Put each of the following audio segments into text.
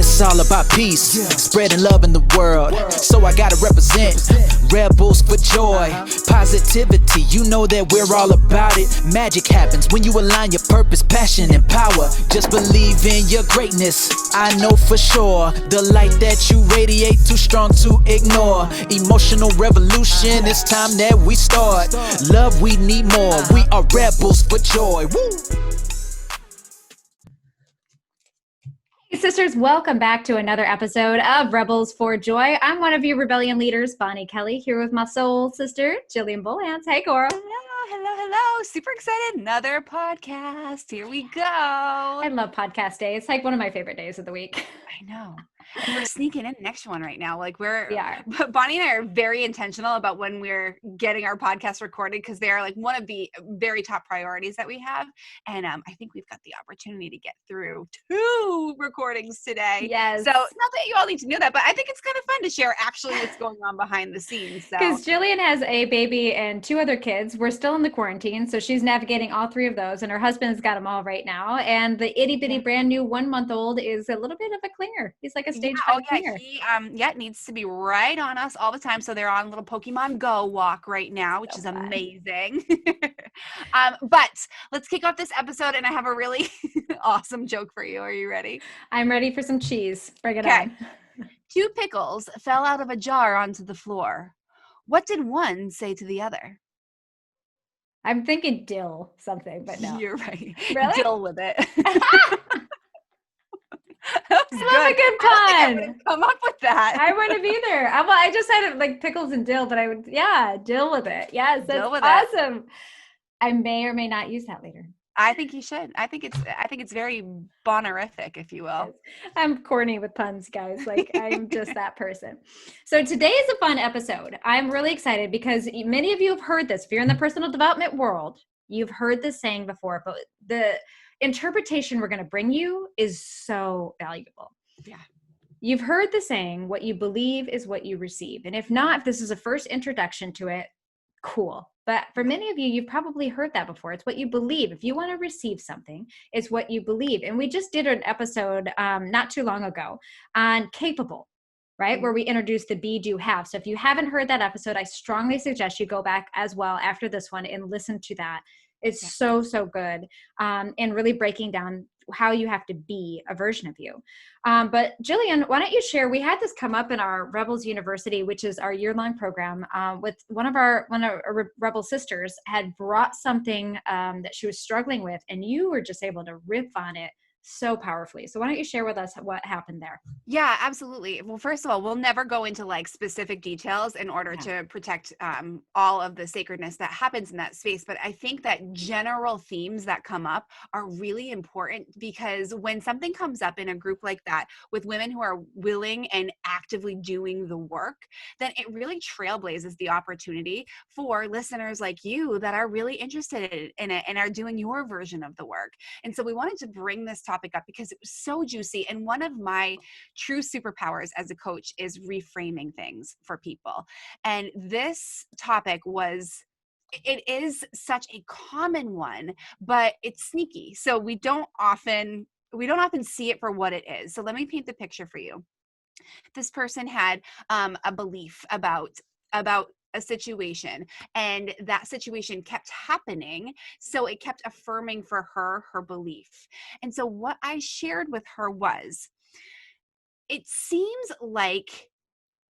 It's all about peace, spreading love in the world. So I gotta represent rebels for joy, positivity. You know that we're all about it. Magic happens when you align your purpose, passion, and power. Just believe in your greatness. I know for sure the light that you radiate too strong to ignore. Emotional revolution. It's time that we start. Love, we need more. We are rebels for joy. Woo! Hey sisters, welcome back to another episode of Rebels for Joy. I'm one of your rebellion leaders, Bonnie Kelly, here with my soul sister, Jillian Bolans. Hey, Cora. Hello. Super excited. Another podcast. Here we go. I love podcast day. It's like one of my favorite days of the week. I know. And we're sneaking in the next one right now. Like We are. Bonnie and I are very intentional about when we're getting our podcast recorded because they are like one of the very top priorities that we have. And I think we've got the opportunity to get through 2 recordings today. Yes. So not that you all need to know that, but I think it's kind of fun to share actually what's going on behind the scenes. Because Jillian has a baby and 2 other kids. We're still in the quarantine, so she's navigating all 3 of those, and her husband's got them all right now. And the itty bitty brand new 1-month-old is a little bit of a clinger. He's like a stage 5 clinger. He needs to be right on us all the time. So they're on a little Pokemon Go walk right now, which is amazing. But let's kick off this episode, and I have a really awesome joke for you. Are you ready? I'm ready for some cheese. Bring it on. 2 pickles fell out of a jar onto the floor. What did one say to the other? I'm thinking dill something, but no. You're right. Really? Deal with it. I love a good pun. I wouldn't come up with that. I wouldn't have either. Well, I just had it like pickles and dill, but I would, deal with it. Yes, that's awesome. I may or may not use that later. I think you should. I think it's very Bonnerific, if you will. I'm corny with puns, guys. Like I'm just that person. So today is a fun episode. I'm really excited because many of you have heard this. If you're in the personal development world, you've heard this saying before, but the interpretation we're going to bring you is so valuable. Yeah. You've heard the saying, what you believe is what you receive. And if not, if this is a first introduction to it, cool. But for many of you, you've probably heard that before. It's what you believe. If you want to receive something, it's what you believe. And we just did an episode not too long ago on capable, right? Where we introduced the be, do, have. So if you haven't heard that episode, I strongly suggest you go back as well after this one and listen to that. It's so good. And really breaking down how you have to be a version of you. But Jillian, why don't you share, we had this come up in our Rebels University, which is our year-long program, with one of our Rebel sisters had brought something that she was struggling with, and you were just able to riff on it so powerfully. So why don't you share with us what happened there? Yeah, absolutely. Well, first of all, we'll never go into like specific details in order to protect all of the sacredness that happens in that space. But I think that general themes that come up are really important because when something comes up in a group like that with women who are willing and actively doing the work, then it really trailblazes the opportunity for listeners like you that are really interested in it and are doing your version of the work. And so we wanted to bring this topic up because it was so juicy. And one of my true superpowers as a coach is reframing things for people. And this topic it is such a common one, but it's sneaky. So we don't often see it for what it is. So let me paint the picture for you. This person had a belief about a situation, and that situation kept happening, so it kept affirming for her belief. And so what I shared with her was, it seems like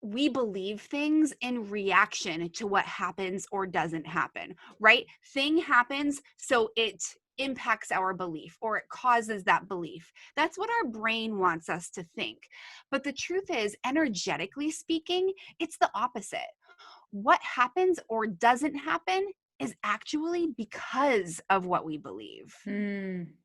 we believe things in reaction to what happens or doesn't happen, right? Thing happens, so it impacts our belief or it causes that belief. That's what our brain wants us to think. But the truth is, energetically speaking, it's the opposite. What happens or doesn't happen is actually because of what we believe,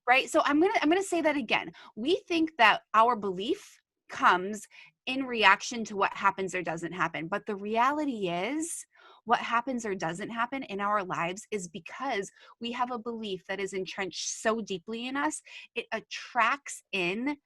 right? So I'm gonna say that again. We think that our belief comes in reaction to what happens or doesn't happen, but the reality is, what happens or doesn't happen in our lives is because we have a belief that is entrenched so deeply in us, it attracts in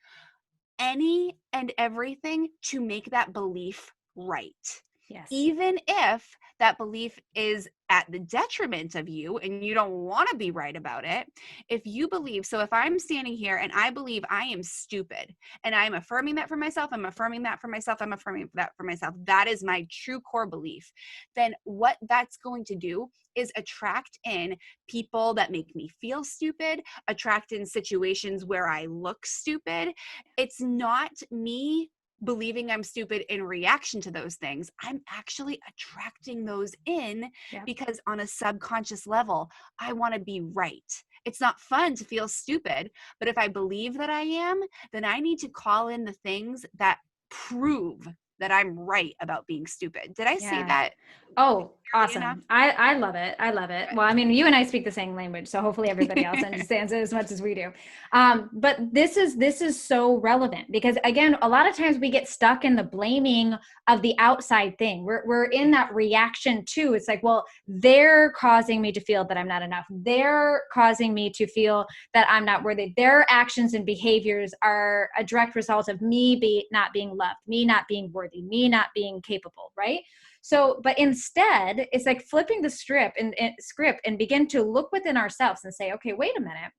any and everything to make that belief right. Yes. Even if that belief is at the detriment of you and you don't want to be right about it. If you believe, so if I'm standing here and I believe I am stupid and I'm affirming that for myself, I'm affirming that for myself, I'm affirming that for myself, that is my true core belief, then what that's going to do is attract in people that make me feel stupid, attract in situations where I look stupid. It's not me believing I'm stupid in reaction to those things. I'm actually attracting those in because on a subconscious level, I want to be right. It's not fun to feel stupid, but if I believe that I am, then I need to call in the things that prove that I'm right about being stupid. Did I say that? Oh, Clearly enough? awesome. I love it. I love it. Good. Well, I mean, you and I speak the same language, so hopefully everybody else understands it as much as we do. But this is so relevant because again, a lot of times we get stuck in the blaming of the outside thing. We're in that reaction too. It's like, well, they're causing me to feel that I'm not enough. They're causing me to feel that I'm not worthy. Their actions and behaviors are a direct result of me not being loved, me not being worthy, me not being capable, right? So, but instead, it's like flipping the script and begin to look within ourselves and say, okay, wait a minute.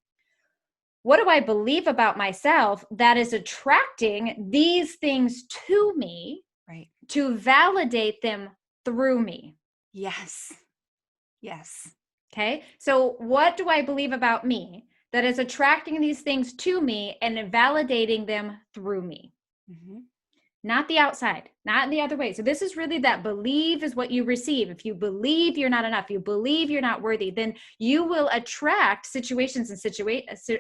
What do I believe about myself that is attracting these things to me, Right. to validate them through me? Yes. Yes. Okay. So what do I believe about me that is attracting these things to me and validating them through me? Mm-hmm. Not the outside, not the other way. So this is really that believe is what you receive. If you believe you're not enough, you believe you're not worthy, then you will attract situations and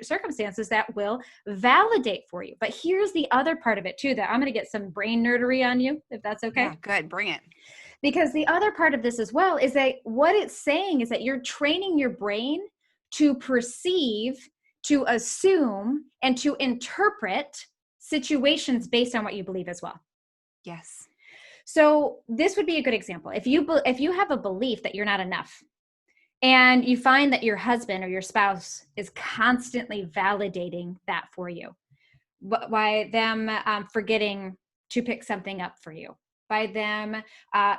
circumstances that will validate for you. But here's the other part of it too, that I'm going to get some brain nerdery on you, if that's okay. Yeah, good. Bring it. Because the other part of this as well is that what it's saying is that you're training your brain to perceive, to assume, and to interpret situations based on what you believe as well. Yes. So this would be a good example. If you have a belief that you're not enough and you find that your husband or your spouse is constantly validating that for you by them forgetting to pick something up for you, by them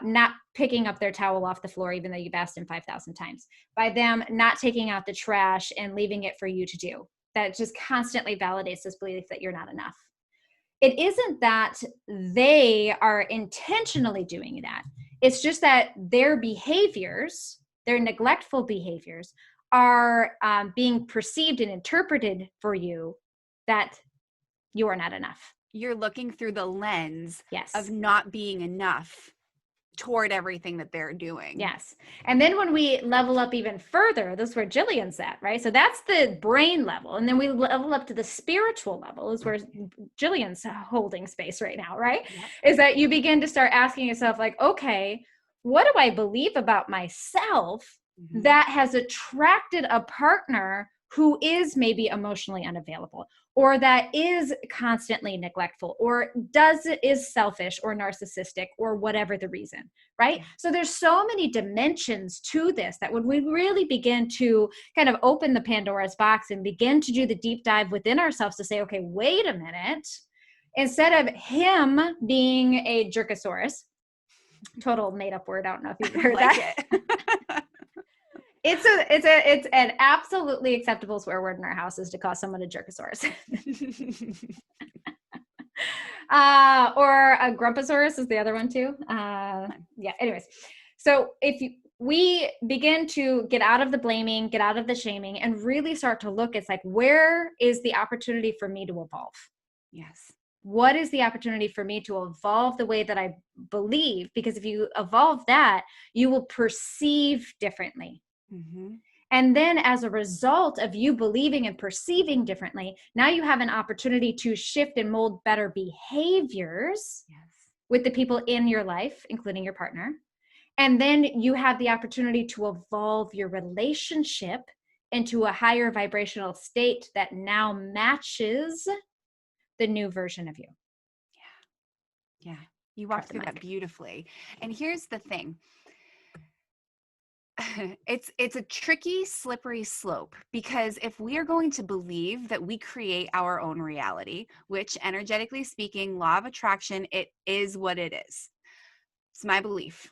not picking up their towel off the floor even though you've asked them 5,000 times, by them not taking out the trash and leaving it for you to do, that just constantly validates this belief that you're not enough. It isn't that they are intentionally doing that. It's just that their behaviors, their neglectful behaviors, are being perceived and interpreted for you that you are not enough. You're looking through the lens Yes. of not being enough toward everything that they're doing. Yes. And then when we level up even further, this is where Jillian's at, right? So that's the brain level. And then we level up to the spiritual level, is where Jillian's holding space right now, right? Yep. Is that you begin to start asking yourself, like, okay, what do I believe about myself that has attracted a partner who is maybe emotionally unavailable, or that is constantly neglectful, or is selfish or narcissistic, or whatever the reason, right? So there's so many dimensions to this that when we really begin to kind of open the Pandora's box and begin to do the deep dive within ourselves to say, okay, wait a minute, instead of him being a jerkosaurus, total made up word, I don't know if you've heard that. It's an absolutely acceptable swear word in our house is to call someone a jerkosaurus. Or a grumposaurus is the other one too. Yeah, anyways. So we begin to get out of the blaming, get out of the shaming, and really start to look, it's like, where is the opportunity for me to evolve? Yes. What is the opportunity for me to evolve the way that I believe? Because if you evolve that, you will perceive differently. Mm-hmm. And then as a result of you believing and perceiving differently, now you have an opportunity to shift and mold better behaviors with the people in your life, including your partner. And then you have the opportunity to evolve your relationship into a higher vibrational state that now matches the new version of you. Yeah. You walked through that beautifully. And here's the thing. It's a tricky, slippery slope, because if we are going to believe that we create our own reality, which energetically speaking, law of attraction, it is what it is. It's my belief.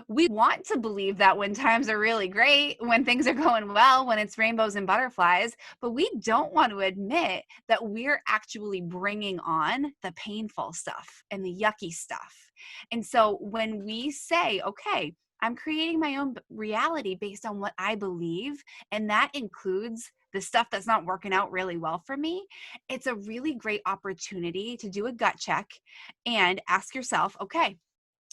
We want to believe that when times are really great, when things are going well, when it's rainbows and butterflies, but we don't want to admit that we're actually bringing on the painful stuff and the yucky stuff. And so when we say, okay, I'm creating my own reality based on what I believe, and that includes the stuff that's not working out really well for me, it's a really great opportunity to do a gut check and ask yourself, okay,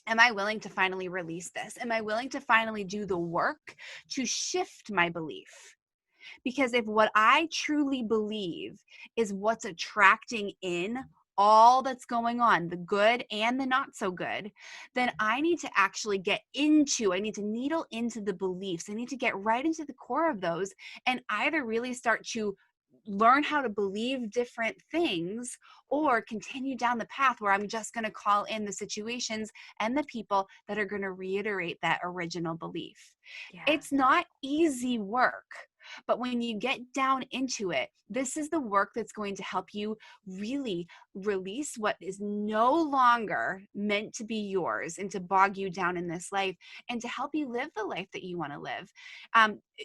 am I willing to finally release this? Am I willing to finally do the work to shift my belief? Because if what I truly believe is what's attracting in all that's going on, the good and the not so good, then I need to actually I need to needle into the beliefs. I need to get right into the core of those and either really start to learn how to believe different things or continue down the path where I'm just going to call in the situations and the people that are going to reiterate that original belief. Yeah. It's not easy work, but when you get down into it, this is the work that's going to help you really release what is no longer meant to be yours and to bog you down in this life and to help you live the life that you want to live.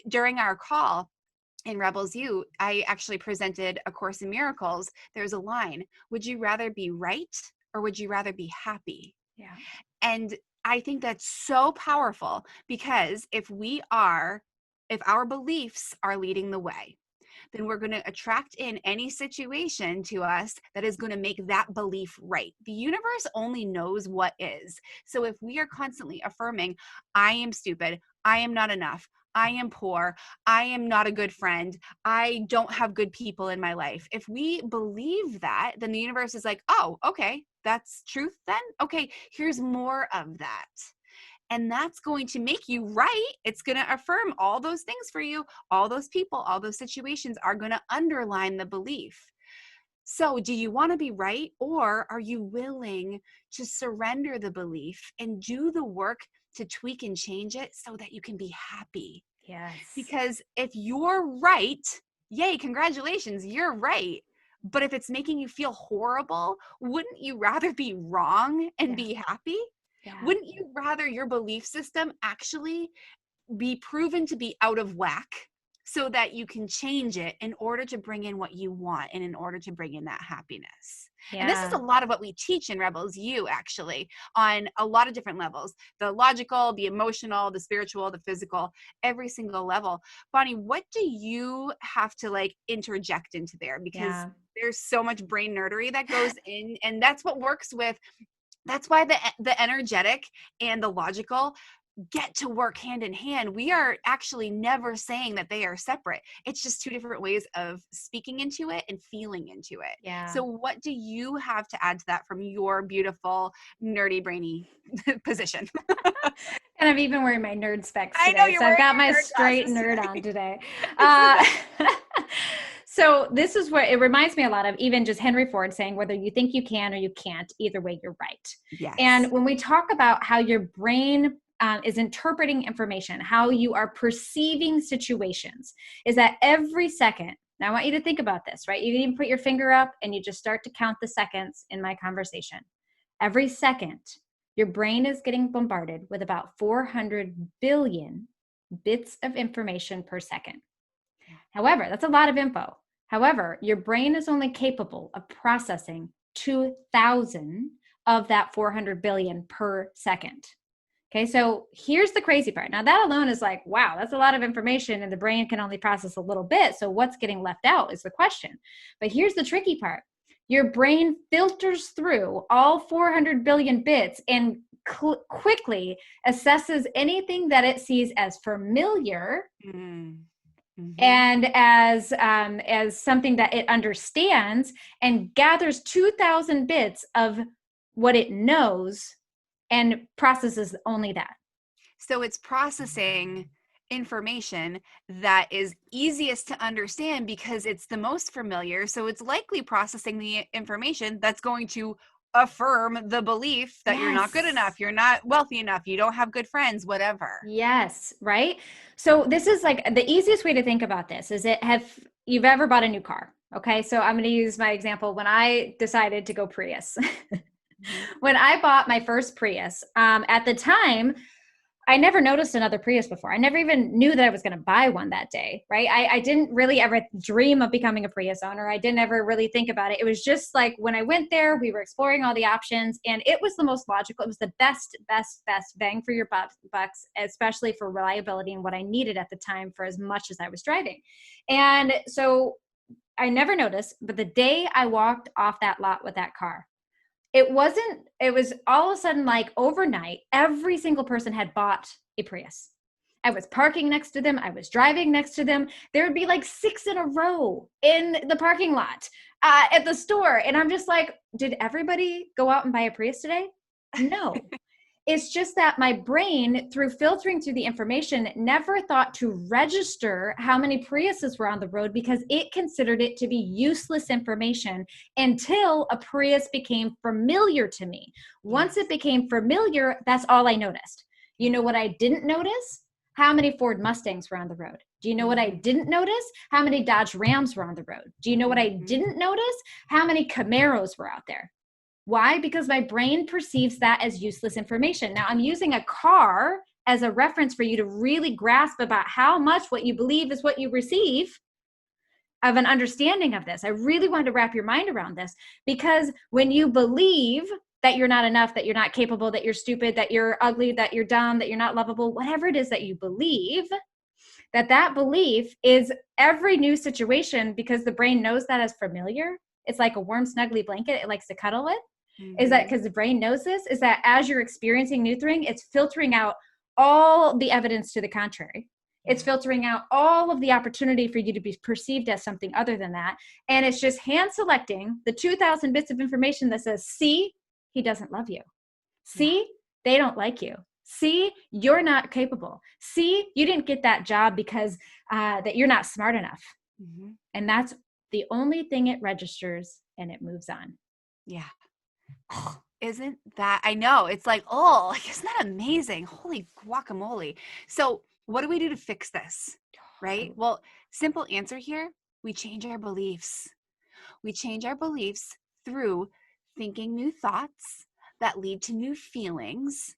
During our call, in Rebels U, I actually presented A Course in Miracles. There's a line, would you rather be right or would you rather be happy? Yeah. And I think that's so powerful because if our beliefs are leading the way, then we're going to attract in any situation to us that is going to make that belief right. The universe only knows what is. So if we are constantly affirming, I am stupid, I am not enough, I am poor, I am not a good friend, I don't have good people in my life. If we believe that, then the universe is like, oh, okay, that's truth then? Okay, here's more of that. And that's going to make you right. It's going to affirm all those things for you. All those people, all those situations are going to underline the belief. So do you want to be right, or are you willing to surrender the belief and do the work to tweak and change it so that you can be happy? Yes. Because if you're right, yay, congratulations, you're right. But if it's making you feel horrible, wouldn't you rather be wrong and be happy? Yeah. Wouldn't you rather your belief system actually be proven to be out of whack so that you can change it in order to bring in what you want and in order to bring in that happiness? Yeah. And this is a lot of what we teach in Rebels U, actually, on a lot of different levels: the logical, the emotional, the spiritual, the physical, every single level. Bonnie, what do you have to interject into there? Because there's so much brain nerdery that goes in, and that's what works with. That's why the energetic and the logical get to work hand in hand. We are actually never saying that they are separate. It's just two different ways of speaking into it and feeling into it. Yeah. So what do you have to add to that from your beautiful, nerdy, brainy position? And I'm even wearing my nerd specs I today. know, you're So I've got wearing my your nerd straight glasses nerd today. on today. So this is what it reminds me a lot of, even just Henry Ford saying, whether you think you can or you can't, either way, you're right. Yes. And when we talk about how your brain is interpreting information, how you are perceiving situations, is that every second, now I want you to think about this, right? You can even put your finger up and you just start to count the seconds in my conversation. Every second, your brain is getting bombarded with about 400 billion bits of information per second. However, that's a lot of info. However, your brain is only capable of processing 2,000 of that 400 billion per second. Okay, so here's the crazy part. Now that alone is like, wow, that's a lot of information and the brain can only process a little bit. So what's getting left out is the question. But here's the tricky part. Your brain filters through all 400 billion bits and quickly assesses anything that it sees as familiar and as something that it understands, and gathers 2,000 bits of what it knows and processes only that. So it's processing information that is easiest to understand because it's the most familiar. So it's likely processing the information that's going to affirm the belief that you're not good enough, you're not wealthy enough, you don't have good friends, whatever. Yes, right? So this is like the easiest way to think about this is have you've ever bought a new car? Okay, so I'm going to use my example when I decided to go Prius. When I bought my first Prius, at the time, I never noticed another Prius before. I never even knew that I was going to buy one that day, right? I didn't really ever dream of becoming a Prius owner. I didn't ever really think about it. It was just like when I went there, we were exploring all the options, and it was the most logical. It was the best bang for your bucks, especially for reliability and what I needed at the time for as much as I was driving. And so I never noticed, but the day I walked off that lot with that car, it was all of a sudden like overnight, every single person had bought a Prius. I was parking next to them. I was driving next to them. There would be like 6 in a row in the parking lot at the store. And I'm just like, did everybody go out and buy a Prius today? No. It's just that my brain, through filtering through the information, never thought to register how many Priuses were on the road because it considered it to be useless information until a Prius became familiar to me. Once it became familiar, that's all I noticed. You know what I didn't notice? How many Ford Mustangs were on the road? Do you know what I didn't notice? How many Dodge Rams were on the road? Do you know what I didn't notice? How many Camaros were out there? Why? Because my brain perceives that as useless information. Now I'm using a car as a reference for you to really grasp about how much what you believe is what you receive of an understanding of this. I really wanted to wrap your mind around this, because when you believe that you're not enough, that you're not capable, that you're stupid, that you're ugly, that you're dumb, that you're not lovable, whatever it is that you believe, that belief is every new situation, because the brain knows that as familiar. It's like a warm, snuggly blanket it likes to cuddle with. Is that because the brain knows this? Is that as you're experiencing new thing, it's filtering out all the evidence to the contrary. It's filtering out all of the opportunity for you to be perceived as something other than that. And it's just hand selecting the 2,000 bits of information that says, see, he doesn't love you. See, they don't like you. See, you're not capable. See, you didn't get that job because that you're not smart enough. And that's the only thing it registers, and it moves on. Yeah. Isn't that, I know, it's like, oh, like, isn't that amazing? Holy guacamole. So what do we do to fix this? Right? Well, simple answer here, we change our beliefs. We change our beliefs through thinking new thoughts that lead to new feelings,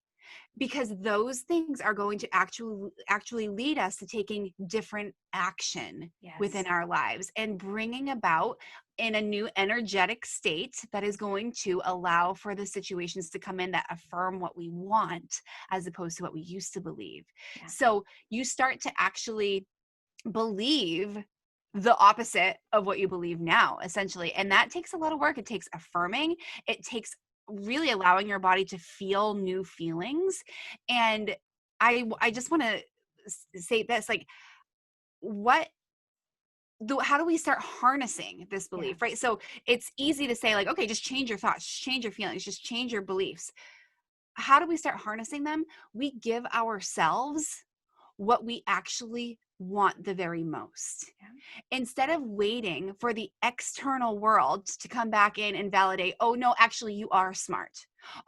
because those things are going to actually lead us to taking different action within our lives and bringing about in a new energetic state that is going to allow for the situations to come in that affirm what we want as opposed to what we used to believe. So you start to actually believe the opposite of what you believe now, essentially. And that takes a lot of work. It takes affirming. It takes really allowing your body to feel new feelings. And I just want to say this, like, how do we start harnessing this belief, right? So it's easy to say, like, okay, just change your thoughts, change your feelings, just change your beliefs. How do we start harnessing them? We give ourselves what we actually want the very most. Instead of waiting for the external world to come back in and validate, oh no, actually you are smart.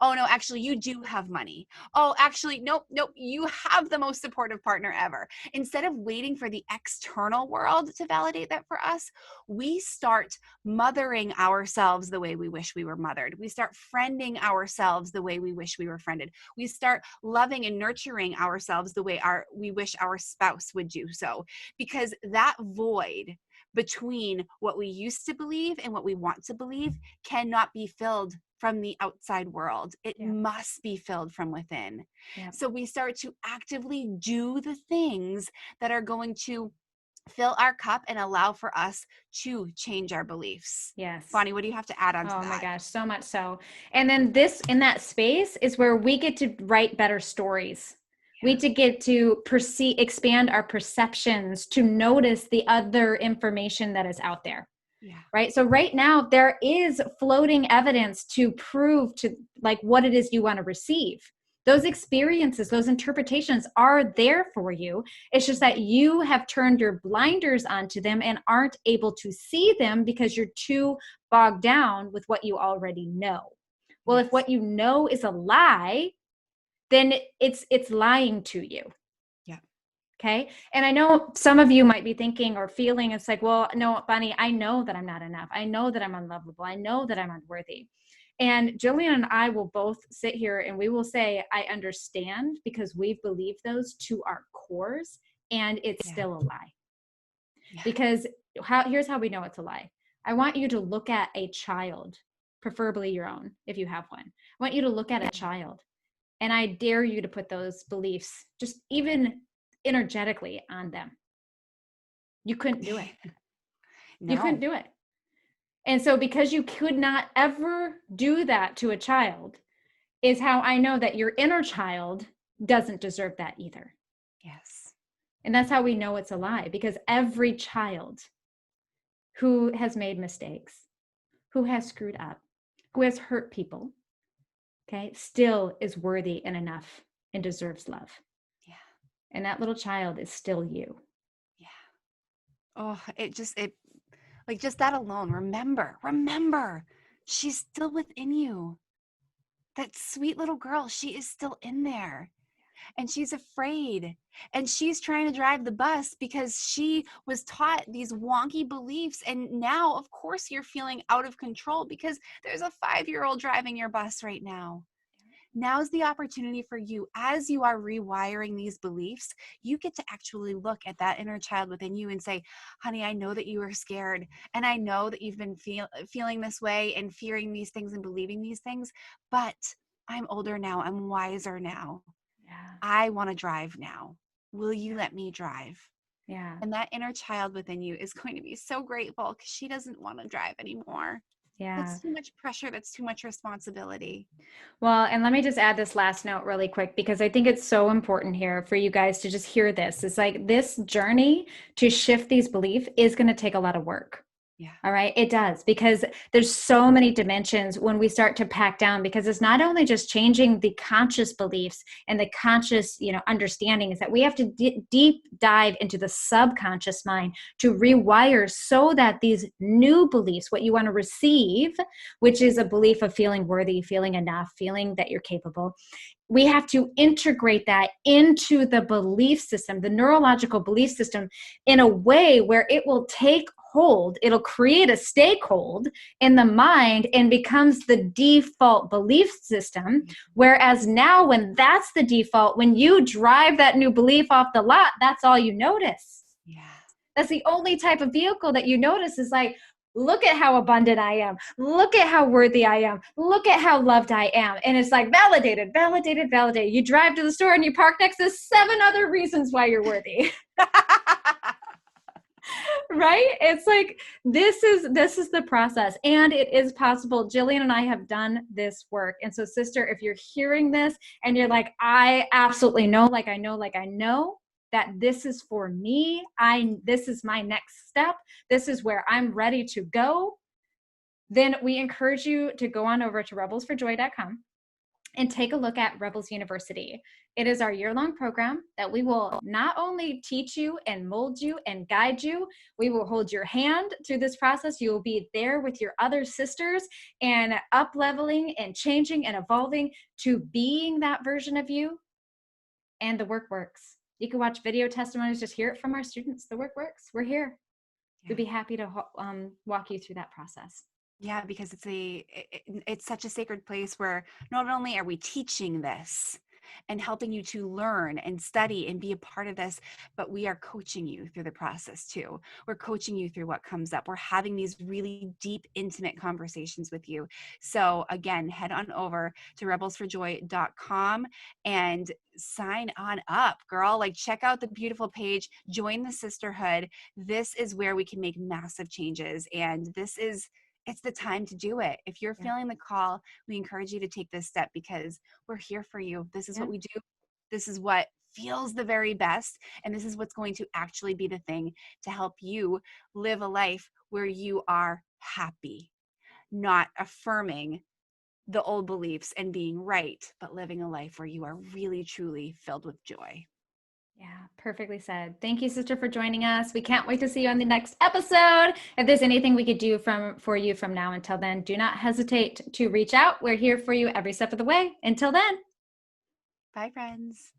Oh no, actually you do have money. Oh, actually, nope, you have the most supportive partner ever. Instead of waiting for the external world to validate that for us, we start mothering ourselves the way we wish we were mothered. We start friending ourselves the way we wish we were friended. We start loving and nurturing ourselves the way we wish our spouse would do so. Because that void between what we used to believe and what we want to believe cannot be filled from the outside world. It must be filled from within. So we start to actively do the things that are going to fill our cup and allow for us to change our beliefs. Yes. Bonnie, what do you have to add on to that? Oh my gosh, so much so. And then in that space is where we get to write better stories. We get to expand our perceptions to notice the other information that is out there. Right. So right now there is floating evidence to prove to like what it is you want to receive. Those experiences, those interpretations are there for you. It's just that you have turned your blinders onto them and aren't able to see them because you're too bogged down with what you already know. Well, if what you know is a lie, then it's lying to you. Okay. And I know some of you might be thinking or feeling it's like, well, no, Bunny, I know that I'm not enough. I know that I'm unlovable. I know that I'm unworthy. And Jillian and I will both sit here and we will say, I understand, because we've believed those to our cores, and it's Yeah. still a lie. Yeah. Because here's how we know it's a lie. I want you to look at a child, preferably your own, if you have one. I want you to look at a child, and I dare you to put those beliefs, just even energetically, on them. You couldn't do it. No. You couldn't do it. And so because you could not ever do that to a child, is how I know that your inner child doesn't deserve that either. Yes. And that's how we know it's a lie, because every child who has made mistakes, who has screwed up, who has hurt people, okay, still is worthy and enough and deserves love. Yeah. And that little child is still you. Yeah. Oh, it like just that alone. Remember, she's still within you. That sweet little girl, she is still in there. And she's afraid. And she's trying to drive the bus because she was taught these wonky beliefs. And now, of course, you're feeling out of control because there's a 5-year-old driving your bus right now. Now's the opportunity for you. As you are rewiring these beliefs, you get to actually look at that inner child within you and say, honey, I know that you are scared. And I know that you've been feeling this way and fearing these things and believing these things. But I'm older now. I'm wiser now. Yeah. I want to drive now. Will you let me drive? Yeah. And that inner child within you is going to be so grateful because she doesn't want to drive anymore. Yeah. That's too much pressure. That's too much responsibility. Well, and let me just add this last note really quick, because I think it's so important here for you guys to just hear this. It's like this journey to shift these beliefs is going to take a lot of work. Yeah. All right. It does, because there's so many dimensions when we start to pack down, because it's not only just changing the conscious beliefs and the conscious, understanding, is that we have to deep dive into the subconscious mind to rewire so that these new beliefs, what you want to receive, which is a belief of feeling worthy, feeling enough, feeling that you're capable, we have to integrate that into the belief system, the neurological belief system, in a way where it will take hold, it'll create a stakehold in the mind and becomes the default belief system. Whereas now, when that's the default, when you drive that new belief off the lot, that's all you notice. Yeah. That's the only type of vehicle that you notice, is like, look at how abundant I am. Look at how worthy I am. Look at how loved I am. And it's like validated. You drive to the store and you park next to 7 other reasons why you're worthy. Right? It's like, this is the process, and it is possible. Jillian and I have done this work. And so, sister, if you're hearing this and you're like, I absolutely know, like I know that this is for me. This is my next step. This is where I'm ready to go. Then we encourage you to go on over to rebelsforjoy.com and take a look at Rebels University. It is our year-long program that we will not only teach you and mold you and guide you, we will hold your hand through this process. You will be there with your other sisters and up-leveling and changing and evolving to being that version of you. And the work works. You can watch video testimonies, just hear it from our students. The work works. We're here. Yeah. We'd be happy to walk you through that process. Yeah, because it's such a sacred place where not only are we teaching this and helping you to learn and study and be a part of this, but we are coaching you through the process too. We're coaching you through what comes up. We're having these really deep, intimate conversations with you. So again, head on over to rebelsforjoy.com and sign on up, girl. Like, check out the beautiful page, join the sisterhood. This is where we can make massive changes. And it's the time to do it. If you're feeling the call, we encourage you to take this step, because we're here for you. This is what we do. This is what feels the very best. And this is what's going to actually be the thing to help you live a life where you are happy, not affirming the old beliefs and being right, but living a life where you are really, truly filled with joy. Yeah, perfectly said. Thank you, sister, for joining us. We can't wait to see you on the next episode. If there's anything we could do for you from now until then, do not hesitate to reach out. We're here for you every step of the way. Until then. Bye, friends.